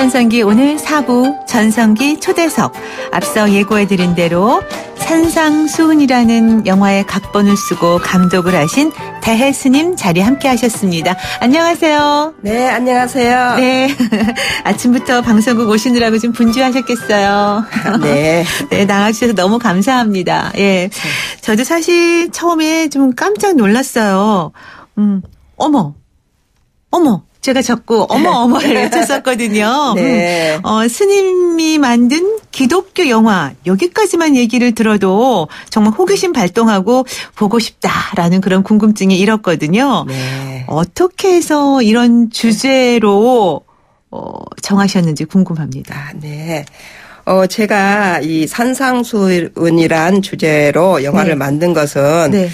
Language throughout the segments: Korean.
대전성기 오늘 4부 전성기 초대석. 앞서 예고해드린 대로 산상수훈이라는 영화의 각본을 쓰고 감독을 하신 대해 스님 자리 함께 하셨습니다. 안녕하세요. 네, 안녕하세요. 네. 아침부터 방송국 오시느라고 좀 분주하셨겠어요. 네. 네, 나와주셔서 너무 감사합니다. 예. 저도 사실 처음에 좀 깜짝 놀랐어요. 어머. 제가 자꾸 어머를 외쳤었거든요. 네. 스님이 만든 기독교 영화 여기까지만 얘기를 들어도 정말 호기심 발동하고 보고 싶다라는 그런 궁금증이 일었거든요. 네. 어떻게 해서 이런 주제로 정하셨는지 궁금합니다. 네. 제가 이 산상수훈이란 주제로 영화를 만든 것은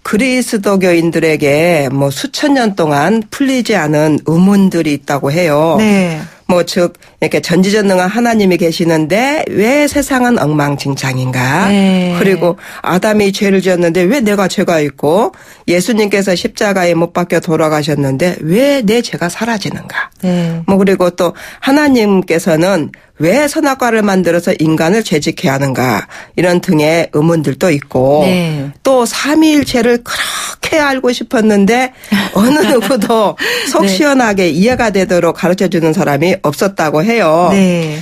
그리스도교인들에게 수천 년 동안 풀리지 않은 의문들이 있다고 해요. 네. 즉 이렇게 전지전능한 하나님이 계시는데 왜 세상은 엉망진창인가? 네. 그리고 아담이 죄를 지었는데 왜 내가 죄가 있고 예수님께서 십자가에 못 박혀 돌아가셨는데 왜 내 죄가 사라지는가? 네. 그리고 또 하나님께서는 왜 선악과를 만들어서 인간을 죄짓게 하는가? 이런 등의 의문들도 있고 네. 또 삼위일체를 그렇게 알고 싶었는데 어느 누구도 속 시원하게 이해가 되도록 가르쳐주는 사람이 없었다고 해요. 네.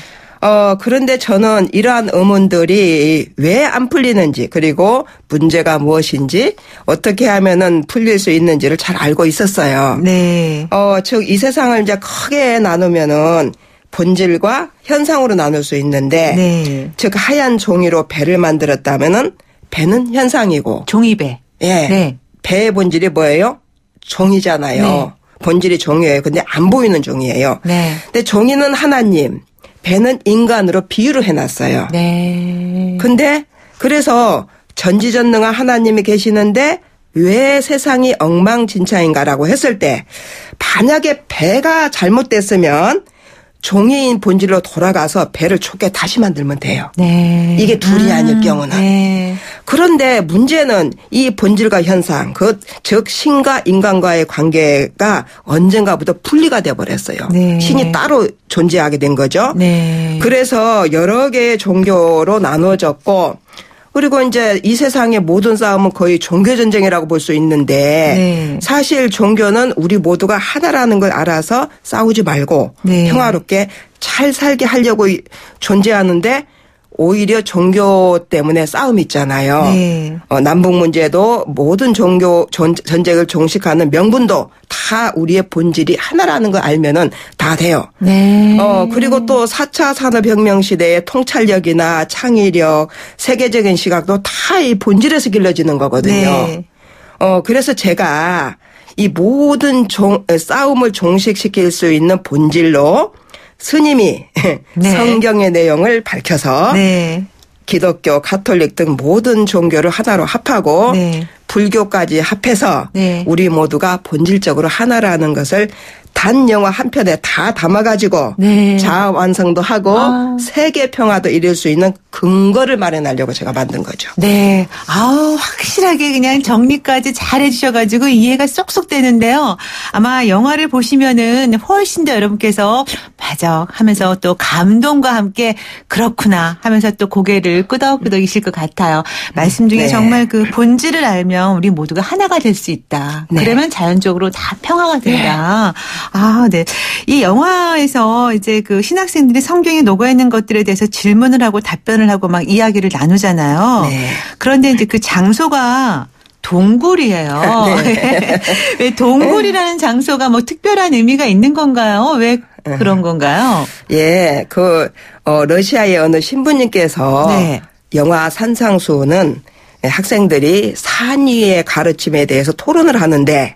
그런데 저는 이러한 의문들이 왜 안 풀리는지 그리고 문제가 무엇인지 어떻게 하면은 풀릴 수 있는지를 잘 알고 있었어요. 네. 즉 이 세상을 이제 크게 나누면은 본질과 현상으로 나눌 수 있는데 네. 즉 하얀 종이로 배를 만들었다면은 배는 현상이고 종이배. 예. 네. 배의 본질이 뭐예요? 종이잖아요. 네. 본질이 종이에요. 근데 안 보이는 종이에요. 네. 근데 종이는 하나님, 배는 인간으로 비유를 해놨어요. 네. 근데 그래서 전지전능한 하나님이 계시는데 왜 세상이 엉망진창인가라고 했을 때 만약에 배가 잘못됐으면 종이인 본질로 돌아가서 배를 좁게 다시 만들면 돼요. 네. 이게 둘이 아닐 경우는. 네. 그런데 문제는 이 본질과 현상, 즉 신과 인간과의 관계가 언젠가부터 분리가 돼버렸어요. 네. 신이 따로 존재하게 된 거죠. 네. 그래서 여러 개의 종교로 나누어졌고 그리고 이제 이 세상의 모든 싸움은 거의 종교전쟁이라고 볼 수 있는데 네. 사실 종교는 우리 모두가 하나라는 걸 알아서 싸우지 말고 네. 평화롭게 잘 살게 하려고 존재하는데 오히려 종교 때문에 싸움이 있잖아요. 네. 남북 문제도 모든 종교 전쟁을 종식하는 명분도 다 우리의 본질이 하나라는 걸 알면은 다 돼요. 네. 그리고 또 4차 산업혁명 시대의 통찰력이나 창의력, 세계적인 시각도 다 이 본질에서 길러지는 거거든요. 네. 그래서 제가 이 모든 싸움을 종식시킬 수 있는 본질로 스님이 네. 성경의 내용을 밝혀서 네. 기독교, 가톨릭 등 모든 종교를 하나로 합하고 네. 불교까지 합해서 네. 우리 모두가 본질적으로 하나라는 것을 단 영화 한 편에 다 담아가지고 네. 자아 완성도 하고 세계 평화도 이룰 수 있는 근거를 마련하려고 제가 만든 거죠. 네. 확실하게 그냥 정리까지 잘 해주셔가지고 이해가 쏙쏙 되는데요. 아마 영화를 보시면은 훨씬 더 여러분께서 맞아 하면서 또 감동과 함께 그렇구나 하면서 또 고개를 끄덕끄덕이실 것 같아요. 말씀 중에 네. 정말 그 본질을 알면 우리 모두가 하나가 될 수 있다. 네. 그러면 자연적으로 다 평화가 된다. 네. 이 영화에서 이제 그 신학생들이 성경에 녹아있는 것들에 대해서 질문을 하고 답변을 하고 막 이야기를 나누잖아요. 네. 그런데 이제 그 장소가 동굴이에요. 네. 왜 동굴이라는 장소가 특별한 의미가 있는 건가요? 왜 그런 건가요? 예, 러시아의 어느 신부님께서 네. 영화 산상수훈은 학생들이 산 위의 가르침에 대해서 토론을 하는데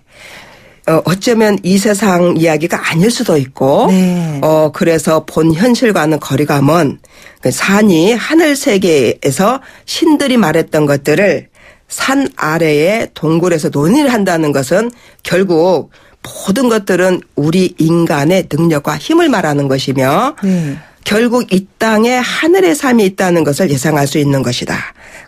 어쩌면 이 세상 이야기가 아닐 수도 있고, 네. 그래서 본 현실과는 거리가 먼 그 산이 하늘 세계에서 신들이 말했던 것들을 산 아래의 동굴에서 논의를 한다는 것은 결국 모든 것들은 우리 인간의 능력과 힘을 말하는 것이며 결국 이 땅에 하늘의 삶이 있다는 것을 예상할 수 있는 것이다.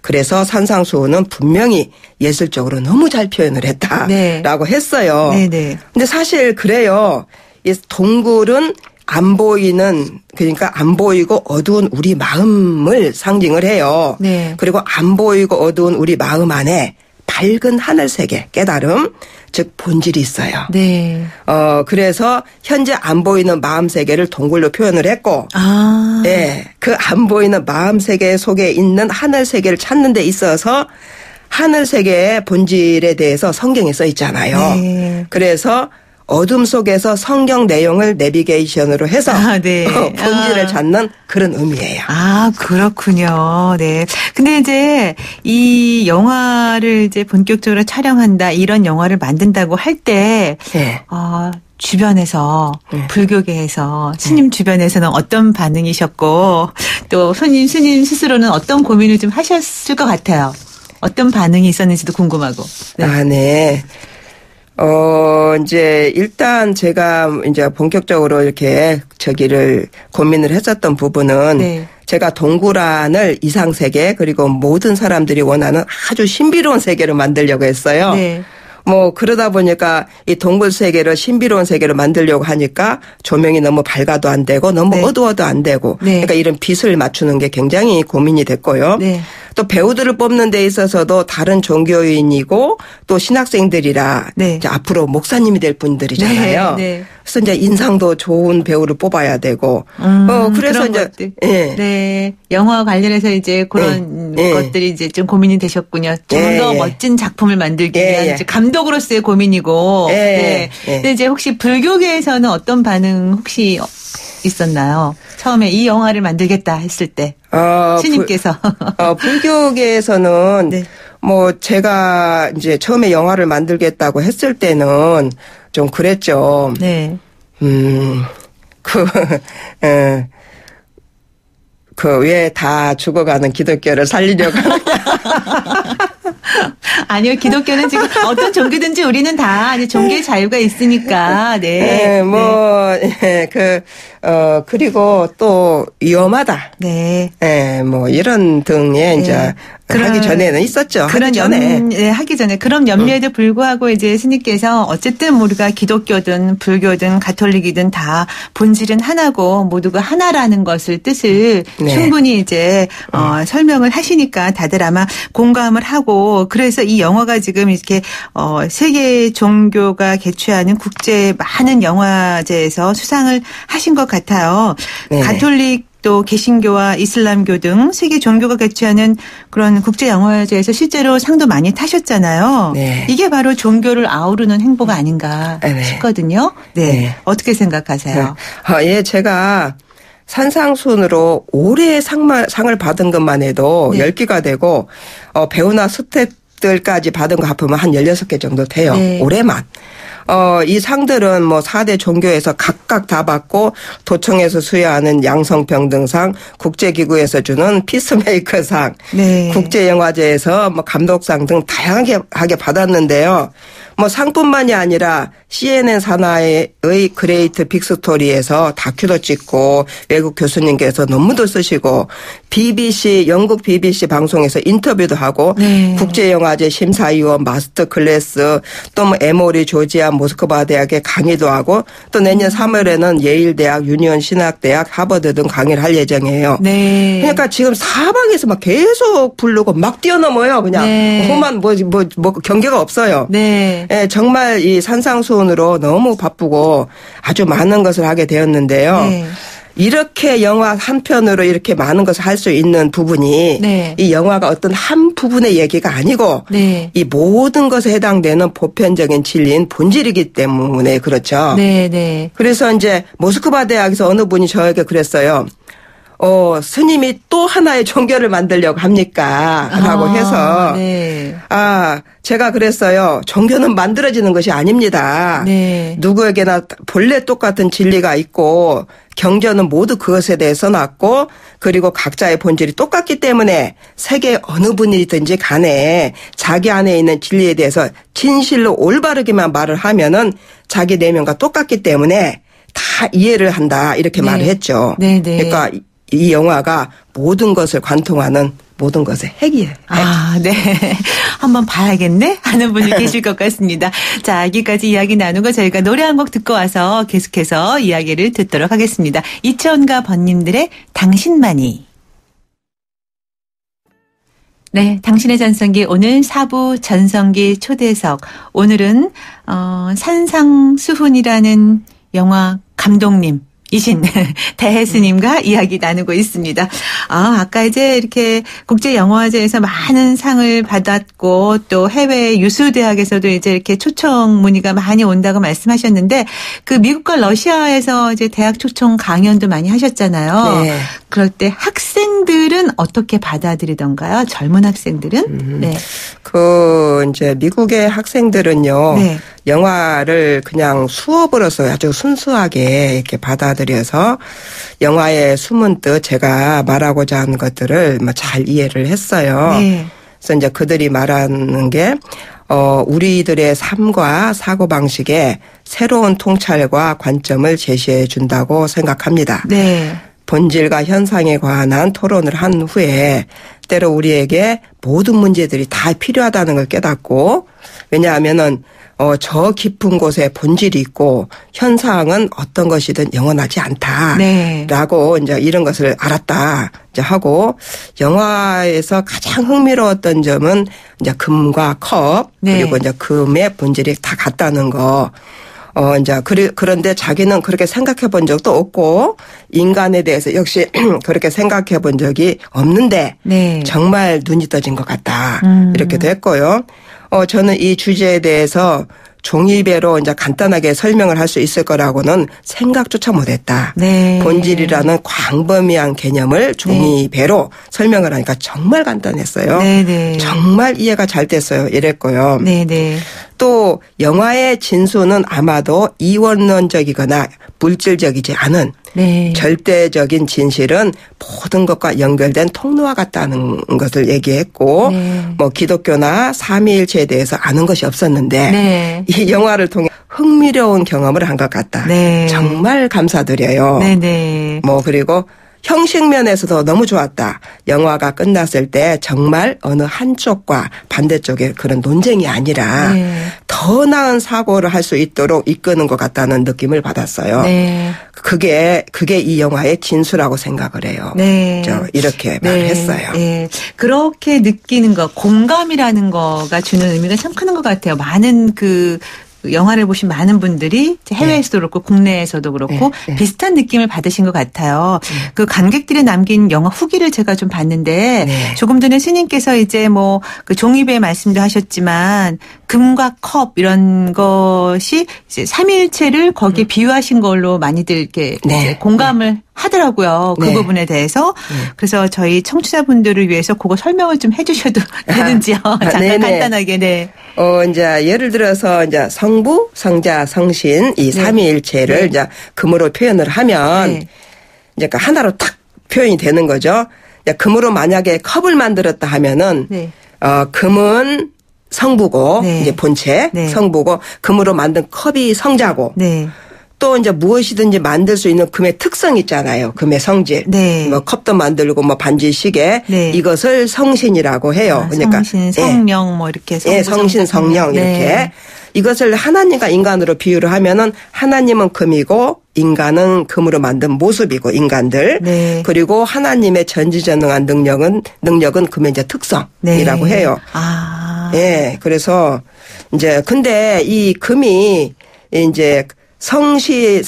그래서 산상수훈은 분명히 예술적으로 너무 잘 표현을 했다라고 했어요. 네네. 근데 사실 그래요. 이 동굴은 안 보이는 그러니까 안 보이고 어두운 우리 마음을 상징을 해요. 네. 그리고 안 보이고 어두운 우리 마음 안에 밝은 하늘 세계, 깨달음, 즉 본질이 있어요. 네. 그래서 현재 안 보이는 마음 세계를 동굴로 표현을 했고, 예, 그 안 보이는 마음 세계 속에 있는 하늘 세계를 찾는 데 있어서 하늘 세계의 본질에 대해서 성경에 써 있잖아요. 네. 그래서 어둠 속에서 성경 내용을 내비게이션으로 해서 네. 본질을 찾는 그런 의미예요. 그렇군요. 네. 근데 이제 이 영화를 이제 본격적으로 촬영한다, 이런 영화를 만든다고 할 때, 네. 주변에서, 네. 불교계에서, 스님 주변에서는 어떤 반응이셨고, 또 스님 스스로는 어떤 고민을 좀 하셨을 것 같아요. 어떤 반응이 있었는지도 궁금하고. 네. 네. 이제 일단 제가 이제 본격적으로 이렇게 고민을 했었던 부분은 네. 제가 동굴안을 이상세계 그리고 모든 사람들이 원하는 아주 신비로운 세계로 만들려고 했어요. 네. 그러다 보니까 이 동굴 세계를 신비로운 세계로 만들려고 하니까 조명이 너무 밝아도 안 되고 너무 네. 어두워도 안 되고 네. 그러니까 이런 빛을 맞추는 게 굉장히 고민이 됐고요. 네. 또 배우들을 뽑는 데 있어서도 다른 종교인이고 또 신학생들이라 네. 이제 앞으로 목사님이 될 분들이잖아요. 네. 네. 그래서 이제 인상도 좋은 배우를 뽑아야 되고 그래서 그런 이제 것들. 예. 네. 영화와 관련해서 이제 그런 예. 것들이 이제 좀 고민이 되셨군요. 좀 더 예. 멋진 작품을 만들기 예. 위한 이제 감독으로서의 고민이고. 예. 네. 예. 근데 이제 혹시 불교계에서는 어떤 반응 혹시 있었나요? 처음에 이 영화를 만들겠다 했을 때. 스님께서. 불교계에서는 네. 제가 이제 처음에 영화를 만들겠다고 했을 때는 좀 그랬죠. 네. 왜 다 죽어가는 기독교를 살리려고 하느냐. 아니요, 기독교는 지금 어떤 종교든지 우리는 다 이제 종교의 자유가 있으니까, 네. 그리고 또 위험하다. 네. 이런 등의 이제 하기 전에는 있었죠. 그런 하기 전에 그런 염려에도 불구하고 이제 스님께서 어쨌든 우리가 기독교든 불교든 가톨릭이든 다 본질은 하나고 모두가 하나라는 것을 뜻을 네. 충분히 이제 설명을 하시니까 다들 아마 공감을 하고 그래서 이 영화가 지금 이렇게 세계 종교가 개최하는 국제 많은 영화제에서 수상을 하신 것 같아요. 네. 가톨릭 또 개신교와 이슬람교 등 세계 종교가 개최하는 그런 국제영화제에서 실제로 상도 많이 타셨잖아요. 네. 이게 바로 종교를 아우르는 행보가 아닌가 싶거든요. 네. 네. 어떻게 생각하세요? 예, 제가 산상순으로 올해 상을 받은 것만 해도 네. 10개가 되고 배우나 스태프들까지 받은 거 합하면 한 16개 정도 돼요. 네. 올해만. 이 상들은 4대 종교에서 각각 다 받고 도청에서 수여하는 양성평등상, 국제기구에서 주는 피스메이커상, 네. 국제영화제에서 감독상 등 다양하게 받았는데요. 상뿐만이 아니라 CNN 산하의 그레이트 빅스토리에서 다큐도 찍고 외국 교수님께서 논문도 쓰시고 영국 BBC 방송에서 인터뷰도 하고 네. 국제영화제 심사위원 마스터 클래스 또 에모리 조지아 모스크바 대학에 강의도 하고 또 내년 3월에는 예일대학, 유니온 신학대학, 하버드 등 강의를 할 예정이에요. 네. 그러니까 지금 사방에서 막 계속 부르고 막 뛰어넘어요. 그냥 네. 험한 경계가 없어요. 네. 예, 정말 이 산상수훈으로 너무 바쁘고 아주 많은 것을 하게 되었는데요. 네. 이렇게 영화 한 편으로 이렇게 많은 것을 할 수 있는 부분이 네. 이 영화가 어떤 한 부분의 얘기가 아니고 네. 이 모든 것에 해당되는 보편적인 진리인 본질이기 때문에 그렇죠. 네. 네. 그래서 이제 모스크바 대학에서 어느 분이 저에게 그랬어요. 스님이 또 하나의 종교를 만들려고 합니까? 라고 해서. 네. 제가 그랬어요. 종교는 만들어지는 것이 아닙니다. 네. 누구에게나 본래 똑같은 진리가 있고 경전은 모두 그것에 대해서 났고 그리고 각자의 본질이 똑같기 때문에 세계 어느 분이든지 간에 자기 안에 있는 진리에 대해서 진실로 올바르게만 말을 하면은 자기 내면과 똑같기 때문에 다 이해를 한다 이렇게 네. 말을 했죠. 네, 네. 그러니까 이 영화가 모든 것을 관통하는 모든 것의 핵이에요. 핵. 아, 네. 한번 봐야겠네 하는 분이 계실 것 같습니다. 자, 여기까지 이야기 나누고 저희가 노래 한 곡 듣고 와서 계속해서 이야기를 듣도록 하겠습니다. 이천가 번님들의 당신만이. 네, 당신의 전성기 오늘 4부 전성기 초대석. 오늘은 산상수훈이라는 영화 감독님 이신 대혜스님과 이야기 나누고 있습니다. 아까 이제 이렇게 국제영화제에서 많은 상을 받았고 또 해외 유수대학에서도 이제 이렇게 초청 문의가 많이 온다고 말씀하셨는데 그 미국과 러시아에서 이제 대학 초청 강연도 많이 하셨잖아요. 네. 그럴 때 학생들은 어떻게 받아들이던가요? 젊은 학생들은? 네. 이제 미국의 학생들은요. 네. 영화를 그냥 수업으로서 아주 순수하게 이렇게 받아들여서 영화의 숨은 뜻 제가 말하고자 하는 것들을 잘 이해를 했어요. 네. 그래서 이제 그들이 말하는 게 우리들의 삶과 사고방식에 새로운 통찰과 관점을 제시해 준다고 생각합니다. 네. 본질과 현상에 관한 토론을 한 후에 때로 우리에게 모든 문제들이 다 필요하다는 걸 깨닫고 왜냐하면은 저 깊은 곳에 본질이 있고 현상은 어떤 것이든 영원하지 않다라고 네. 이제 이런 것을 알았다 이제 하고 영화에서 가장 흥미로웠던 점은 이제 금과 컵 네. 그리고 이제 금의 본질이 다 같다는 거. 이제 그런데 자기는 그렇게 생각해 본 적도 없고 인간에 대해서 역시 그렇게 생각해 본 적이 없는데 네. 정말 눈이 떠진 것 같다. 이렇게도 했고요. 저는 이 주제에 대해서 종이배로 이제 간단하게 설명을 할 수 있을 거라고는 생각조차 못했다. 네. 본질이라는 광범위한 개념을 종이배로 네. 설명을 하니까 정말 간단했어요. 네. 정말 이해가 잘 됐어요. 이랬고요. 네. 또 영화의 진수는 아마도 이원론적이거나 물질적이지 않은 네. 절대적인 진실은 모든 것과 연결된 통로와 같다는 것을 얘기했고 네. 기독교나 삼위일체에 대해서 아는 것이 없었는데 네. 이 영화를 통해 흥미로운 경험을 한 것 같다. 네. 정말 감사드려요. 네. 그리고 형식 면에서도 너무 좋았다. 영화가 끝났을 때 정말 어느 한쪽과 반대쪽의 그런 논쟁이 아니라 네. 더 나은 사고를 할 수 있도록 이끄는 것 같다는 느낌을 받았어요. 네. 그게 이 영화의 진수라고 생각을 해요. 네. 이렇게 네. 말했어요. 네. 그렇게 느끼는 것, 공감이라는 거가 주는 의미가 참 큰 것 같아요. 많은 영화를 보신 많은 분들이 해외에서도 네. 그렇고 국내에서도 그렇고 네. 비슷한 느낌을 받으신 것 같아요. 그 관객들이 남긴 영화 후기를 제가 좀 봤는데 네. 조금 전에 스님께서 이제 그 종이배 말씀도 하셨지만 금과 컵 이런 것이 이제 삼위일체를 거기에 비유하신 걸로 많이들 이렇게 네. 이제 공감을 하더라고요. 그 부분에 대해서. 그래서 저희 청취자분들을 위해서 그거 설명을 좀 해 주셔도 되는지요. 잠깐 네네. 간단하게. 네. 이제 예를 들어서 이제 성부, 성자, 성신 이 삼위일체를 이제 금으로 표현을 하면 이제 하나로 딱 표현이 되는 거죠. 금으로 만약에 컵을 만들었다 하면은 금은 성부고 이제 본체 성부고 금으로 만든 컵이 성자고 또 이제 무엇이든지 만들 수 있는 금의 특성이 있잖아요. 금의 성질. 컵도 만들고 반지 시계 이것을 성신이라고 해요. 그러니까 성신, 성령 이렇게 성신, 성령 이렇게 이것을 하나님과 인간으로 비유를 하면은 하나님은 금이고 인간은 금으로 만든 모습이고 인간들 그리고 하나님의 전지전능한 능력은 금의 이제 특성이라고 해요. 그래서 이제 근데 이 금이 이제 성신,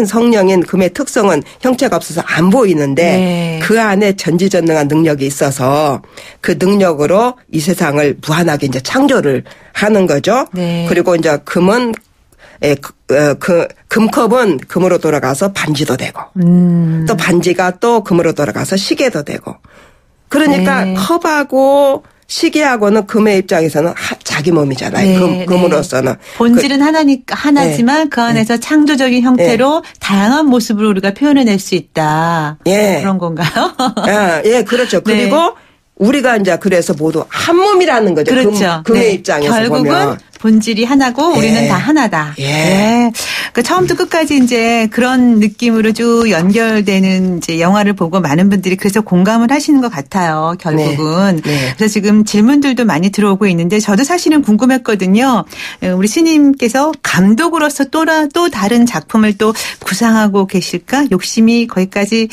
성령인 금의 특성은 형체가 없어서 안 보이는데 그 안에 전지전능한 능력이 있어서 그 능력으로 이 세상을 무한하게 이제 창조를 하는 거죠. 그리고 이제 금은 금컵은 금으로 돌아가서 반지도 되고 또 반지가 또 금으로 돌아가서 시계도 되고 그러니까 컵하고 시계하고는 금의 입장에서는 자기 몸이잖아요. 금으로서는. 본질은 하나지만 그 안에서 창조적인 형태로 다양한 모습으로 우리가 표현해낼 수 있다. 그런 건가요? 그렇죠. 그리고 우리가 이제 그래서 모두 한 몸이라는 거죠. 그렇죠. 금의 입장에서 결국은 보면. 본질이 하나고 우리는 다 하나다. 예. 그러니까 처음부터 끝까지 이제 그런 느낌으로 쭉 연결되는 이제 영화를 보고 많은 분들이 그래서 공감을 하시는 것 같아요. 결국은. 그래서 지금 질문들도 많이 들어오고 있는데 저도 사실은 궁금했거든요. 우리 스님께서 감독으로서 또 다른 작품을 또 구상하고 계실까? 욕심이 거기까지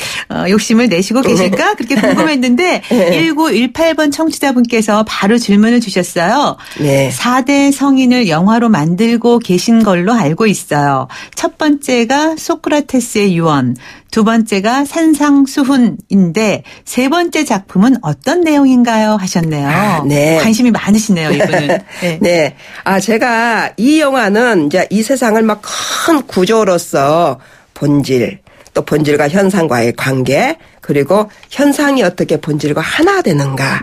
욕심을 내시고 계실까? 그렇게 궁금했는데 1918번 청취자분께서 바로 질문을 주셨어요. 4대 성인을 영화로 만들고 계신 걸로 알고 있어요. 첫 번째가 소크라테스의 유언, 두 번째가 산상수훈인데 세 번째 작품은 어떤 내용인가요? 하셨네요. 네. 관심이 많으시네요, 이분은. 네. 제가 이 영화는 이제 이 세상을 막 큰 구조로서 본질, 또 본질과 현상과의 관계, 그리고 현상이 어떻게 본질과 하나 되는가.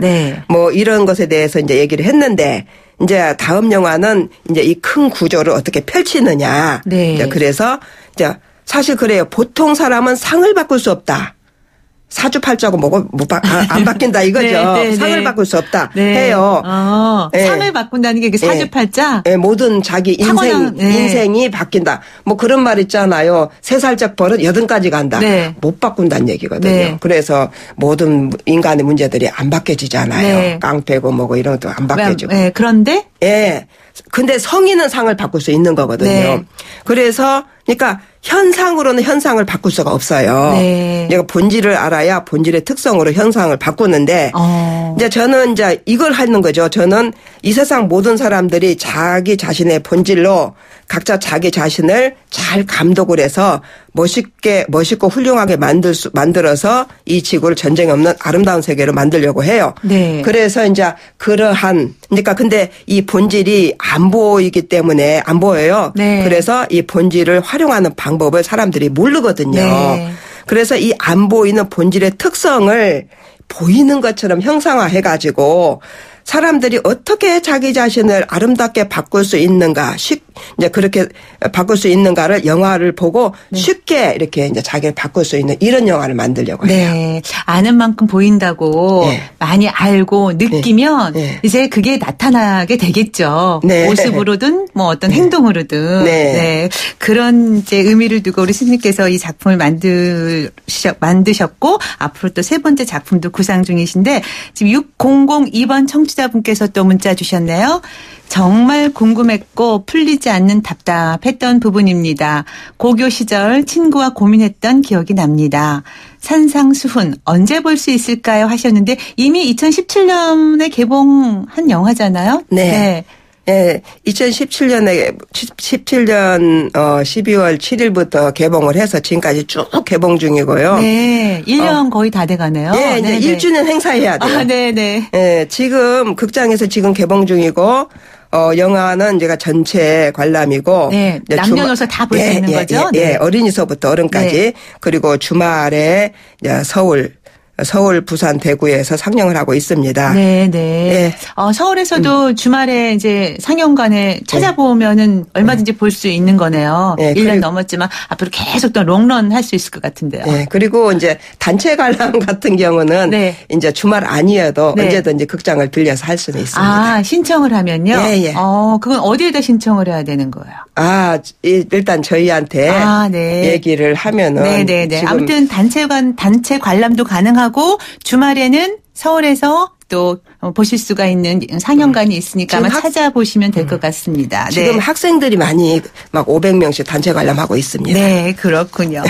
뭐 이런 것에 대해서 이제 얘기를 했는데 이제 다음 영화는 이제 이 큰 구조를 어떻게 펼치느냐. 이제 그래서 이제 사실 그래요. 보통 사람은 상을 바꿀 수 없다. 사주팔자고 뭐고 안 바뀐다 이거죠. 상을 바꿀 수 없다 해요. 상을 바꾼다는 게 사주팔자? 모든 자기 인생이 바뀐다. 뭐 그런 말 있잖아요. 3살적 버릇 80까지 간다. 못 바꾼다는 얘기거든요. 그래서 모든 인간의 문제들이 안 바뀌어지잖아요. 깡패고 뭐고 이런 것도 안 바뀌어지고. 그런데? 근데 성인은 상을 바꿀 수 있는 거거든요. 그래서 그러니까 현상으로는 현상을 바꿀 수가 없어요. 내가 본질을 알아야 본질의 특성으로 현상을 바꾸는데 이제 저는 이제 이걸 하는 거죠. 저는 이 세상 모든 사람들이 자기 자신의 본질로 각자 자기 자신을 잘 감독을 해서 멋있고 훌륭하게 만들어서 이 지구를 전쟁 없는 아름다운 세계로 만들려고 해요. 그래서 이제 그러니까 근데 이 본질이 안 보이기 때문에 안 보여요. 그래서 이 본질을 활용하는 방법을 사람들이 모르거든요. 그래서 이 안 보이는 본질의 특성을 보이는 것처럼 형상화해가지고 사람들이 어떻게 자기 자신을 아름답게 바꿀 수 있는가, 이제 그렇게 바꿀 수 있는가를 영화를 보고 쉽게 이렇게 이제 자기를 바꿀 수 있는 이런 영화를 만들려고 해요. 아는 만큼 보인다고 많이 알고 느끼면 이제 그게 나타나게 되겠죠. 모습으로든 뭐 어떤 행동으로든. 그런 이제 의미를 두고 우리 스님께서 이 작품을 만드셨고 앞으로 또 세 번째 작품도 구상 중이신데 지금 6002번 청취자분께서 또 문자 주셨네요. 정말 궁금했고 풀리지 않는 답답했던 부분입니다. 고교 시절 친구와 고민했던 기억이 납니다. 산상수훈 언제 볼 수 있을까요? 하셨는데 이미 2017년에 개봉한 영화잖아요. 2017년 12월 7일부터 개봉을 해서 지금까지 쭉 개봉 중이고요. 1년 거의 다 돼가네요. 이제 1주년 행사해야 돼요. 지금 극장에서 지금 개봉 중이고 영화는 제가 전체 관람이고 남녀노소 다 볼 수 있는 거죠? 어린이서부터 어른까지 그리고 주말에 서울, 부산, 대구에서 상영을 하고 있습니다. 서울에서도 주말에 이제 상영관에 찾아보면은 얼마든지 볼 수 있는 거네요. 1년 넘었지만 앞으로 계속 또 롱런 할 수 있을 것 같은데요. 그리고 이제 단체 관람 같은 경우는 이제 주말 아니어도 언제든지 극장을 빌려서 할 수는 있습니다. 신청을 하면요? 그건 어디에다 신청을 해야 되는 거예요? 일단 저희한테 얘기를 하면은. 아무튼 단체 관람도 가능하고 주말에는 서울에서 또 보실 수가 있는 상영관이 있으니까 아마 찾아보시면 될 것 같습니다. 지금 학생들이 많이 막 500명씩 단체 관람하고 있습니다. 그렇군요.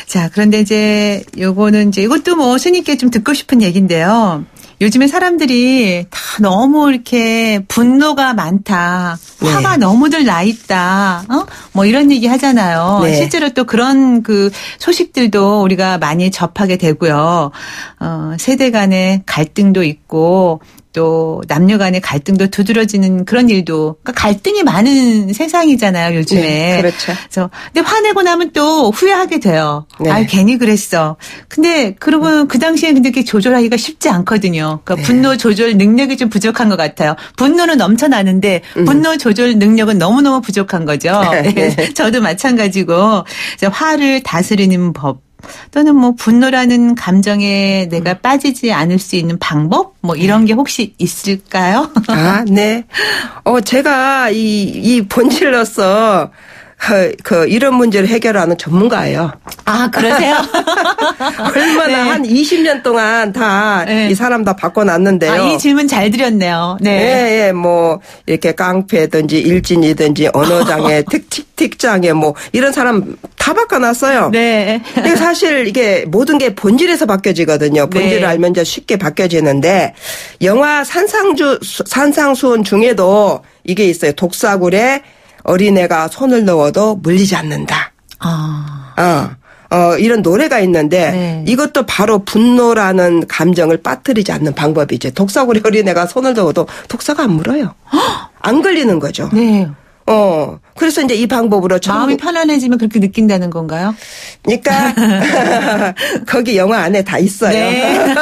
자, 그런데 이제 이것도 뭐 스님께 좀 듣고 싶은 얘기인데요. 요즘에 사람들이 다 너무 이렇게 분노가 많다. 화가 너무들 나 있다. 뭐 이런 얘기 하잖아요. 실제로 또 그런 그 소식들도 우리가 많이 접하게 되고요. 세대 간의 갈등도 있고 또 남녀 간의 갈등도 두드러지는 그런 일도 그러니까 갈등이 많은 세상이잖아요, 요즘에. 그래서 근데 화내고 나면 또 후회하게 돼요. 괜히 그랬어. 근데 그러고 그 당시에 근데 이렇게 조절하기가 쉽지 않거든요. 그러니까 분노 조절 능력이 좀 부족한 것 같아요. 분노는 넘쳐나는데 분노 조절 능력은 너무너무 부족한 거죠. 저도 마찬가지고 화를 다스리는 법. 또는 뭐 분노라는 감정에 내가 빠지지 않을 수 있는 방법? 뭐 이런 게 혹시 있을까요? 아, 네. 제가 이 본질로서 이런 문제를 해결하는 전문가예요. 아, 그러세요? 얼마나 네. 한 20년 동안 다 이 사람 다 바꿔놨는데요. 아, 이 질문 잘 드렸네요. 네. 예, 뭐 이렇게 깡패든지 일진이든지 언어장애, 틱장애 뭐 이런 사람 다 바꿔놨어요. 네. 근데 사실 이게 모든 게 본질에서 바뀌어지거든요. 본질을 네. 알면 이제 쉽게 바뀌어지는데 영화 산상수훈 중에도 이게 있어요. 독사굴에 어린애가 손을 넣어도 물리지 않는다. 이런 노래가 있는데 네. 이것도 바로 분노라는 감정을 빠뜨리지 않는 방법이죠. 독사굴에 어린애가 손을 넣어도 독사가 안 물어요. 안 걸리는 거죠. 네. 그래서 이제 이 방법으로 마음이 편안해지면 그렇게 느낀다는 건가요? 그러니까 거기 영화 안에 다 있어요. 네.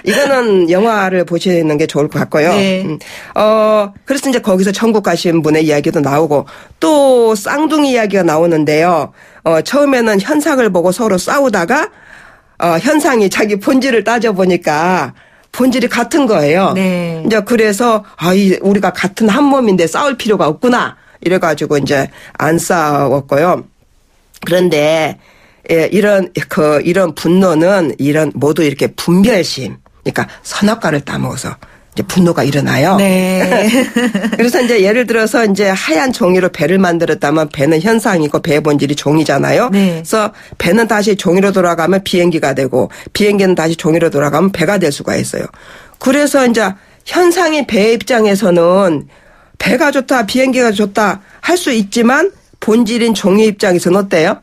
이거는 영화를 보시는 게 좋을 것 같고요. 네. 그래서 이제 거기서 천국 가신 분의 이야기도 나오고 또 쌍둥이 이야기가 나오는데요. 처음에는 현상을 보고 서로 싸우다가 현상이 자기 본질을 따져보니까 본질이 같은 거예요. 네. 이제 그래서 우리가 같은 한 몸인데 싸울 필요가 없구나. 이래가지고 이제 안 싸웠고요. 그런데 이런 분노는 모두 이렇게 분별심, 그러니까 선악과를 따먹어서 이제 분노가 일어나요. 네. 그래서 이제 예를 들어서 이제 하얀 종이로 배를 만들었다면 배는 현상이고 배의 본질이 종이잖아요. 네. 그래서 배는 다시 종이로 돌아가면 비행기가 되고 비행기는 다시 종이로 돌아가면 배가 될 수가 있어요. 그래서 이제 현상인 배의 입장에서는 배가 좋다, 비행기가 좋다 할 수 있지만 본질인 종이 입장에서는 어때요?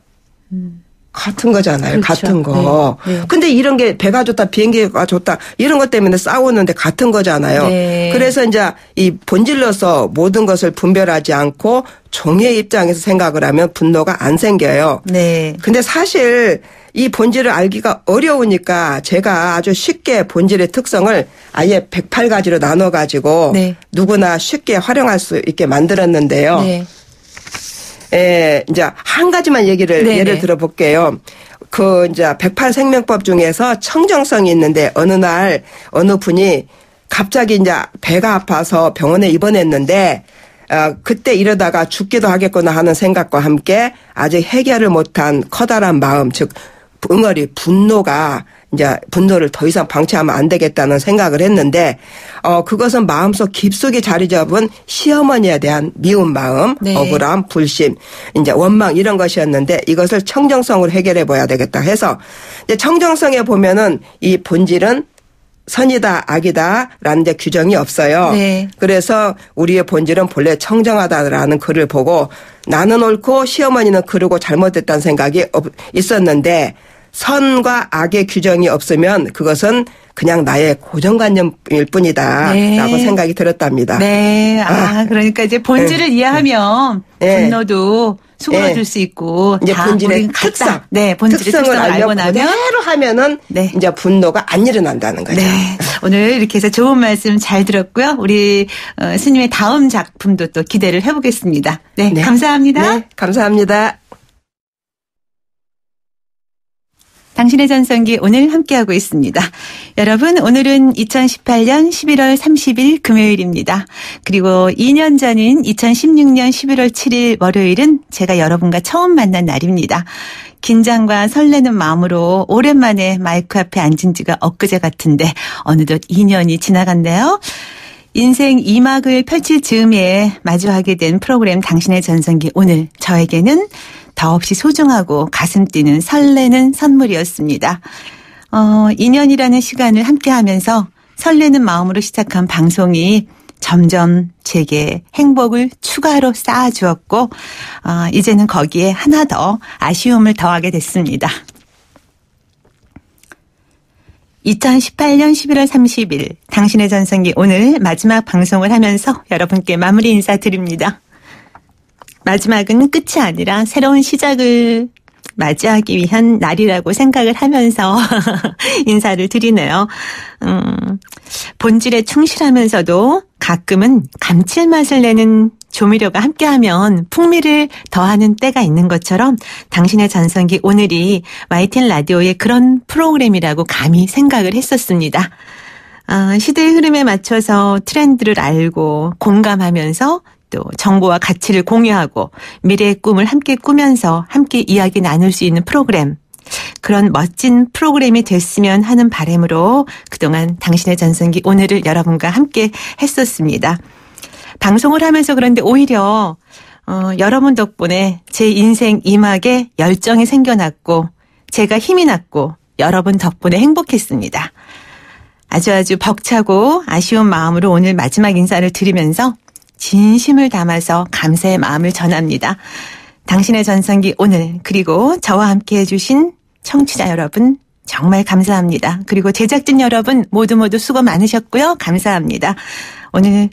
같은 거잖아요. 그렇죠. 같은 거. 네. 네. 근데 이런 게 배가 좋다, 비행기가 좋다 이런 것 때문에 싸우는데 같은 거잖아요. 네. 그래서 이제 이 본질로서 모든 것을 분별하지 않고 종의 입장에서 생각을 하면 분노가 안 생겨요. 네. 근데 사실 이 본질을 알기가 어려우니까 제가 아주 쉽게 본질의 특성을 아예 108가지로 나눠가지고 네. 누구나 쉽게 활용할 수 있게 만들었는데요. 네. 이제 한 가지만 네네. 예를 들어볼게요. 이제 108생명법 중에서 청정성이 있는데 어느 날 어느 분이 갑자기 이제 배가 아파서 병원에 입원했는데 그때 이러다가 죽기도 하겠구나 하는 생각과 함께 아직 해결을 못한 커다란 마음, 즉 응어리 분노가 이제 분노를 더 이상 방치하면 안 되겠다는 생각을 했는데 그것은 마음속 깊숙이 자리 잡은 시어머니에 대한 미운 마음, 네. 억울함, 불심, 이제 원망 이런 것이었는데 이것을 청정성으로 해결해 봐야 되겠다 해서 이제 청정성에 보면은 이 본질은 선이다 악이다라는 데 규정이 없어요. 네. 그래서 우리의 본질은 본래 청정하다라는 글을 보고 나는 옳고 시어머니는 그르고 잘못됐다는 생각이 있었는데 선과 악의 규정이 없으면 그것은 그냥 나의 고정관념일 뿐이다라고 네. 생각이 들었답니다. 네. 그러니까 이제 본질을 이해하면 네. 분노도 수그러들 네. 수 있고 이제 다 본질의 우리는 같다. 특성, 네, 본질의 특성을 특성을 알고 알면 나면 그대로 하면은 네. 이제 분노가 안 일어난다는 거죠. 네. 오늘 이렇게 해서 좋은 말씀 잘 들었고요. 우리 스님의 다음 작품도 또 기대를 해보겠습니다. 네. 네. 감사합니다. 네, 감사합니다. 당신의 전성기 오늘 함께하고 있습니다. 여러분 오늘은 2018년 11월 30일 금요일입니다. 그리고 2년 전인 2016년 11월 7일 월요일은 제가 여러분과 처음 만난 날입니다. 긴장과 설레는 마음으로 오랜만에 마이크 앞에 앉은 지가 엊그제 같은데 어느덧 2년이 지나갔네요. 인생 2막을 펼칠 즈음에 마주하게 된 프로그램 당신의 전성기 오늘 저에게는 더없이 소중하고 가슴 뛰는 설레는 선물이었습니다. 2년이라는 시간을 함께하면서 설레는 마음으로 시작한 방송이 점점 제게 행복을 추가로 쌓아주었고 이제는 거기에 하나 더 아쉬움을 더하게 됐습니다. 2018년 11월 30일 당신의 전성기 오늘 마지막 방송을 하면서 여러분께 마무리 인사드립니다. 마지막은 끝이 아니라 새로운 시작을 맞이하기 위한 날이라고 생각을 하면서 인사를 드리네요. 본질에 충실하면서도 가끔은 감칠맛을 내는 조미료가 함께하면 풍미를 더하는 때가 있는 것처럼 당신의 전성기 오늘이 YTN 라디오의 그런 프로그램이라고 감히 생각을 했었습니다. 시대의 흐름에 맞춰서 트렌드를 알고 공감하면서 또 정보와 가치를 공유하고 미래의 꿈을 함께 꾸면서 함께 이야기 나눌 수 있는 프로그램. 그런 멋진 프로그램이 됐으면 하는 바람으로 그동안 당신의 전성기 오늘을 여러분과 함께 했었습니다. 방송을 하면서 그런데 오히려 여러분 덕분에 제 인생 이막에 열정이 생겨났고 제가 힘이 났고 여러분 덕분에 행복했습니다. 아주 벅차고 아쉬운 마음으로 오늘 마지막 인사를 드리면서 진심을 담아서 감사의 마음을 전합니다. 당신의 전성기 오늘 그리고 저와 함께 해주신 청취자 여러분 정말 감사합니다. 그리고 제작진 여러분 모두 수고 많으셨고요. 감사합니다. 오늘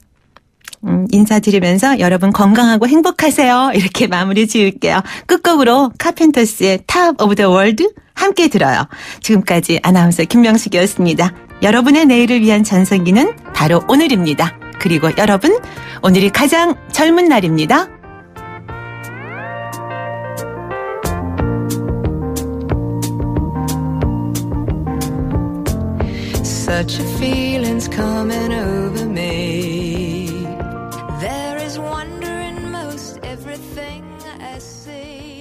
인사드리면서 여러분 건강하고 행복하세요. 이렇게 마무리 지을게요. 끝곡으로 카펜터스의 탑 오브 더 월드 함께 들어요. 지금까지 아나운서 김명숙이었습니다. 여러분의 내일을 위한 전성기는 바로 오늘입니다. 그리고 여러분 오늘이 가장 젊은 날입니다. Such a feeling's coming over me. There is wonder in most everything I see.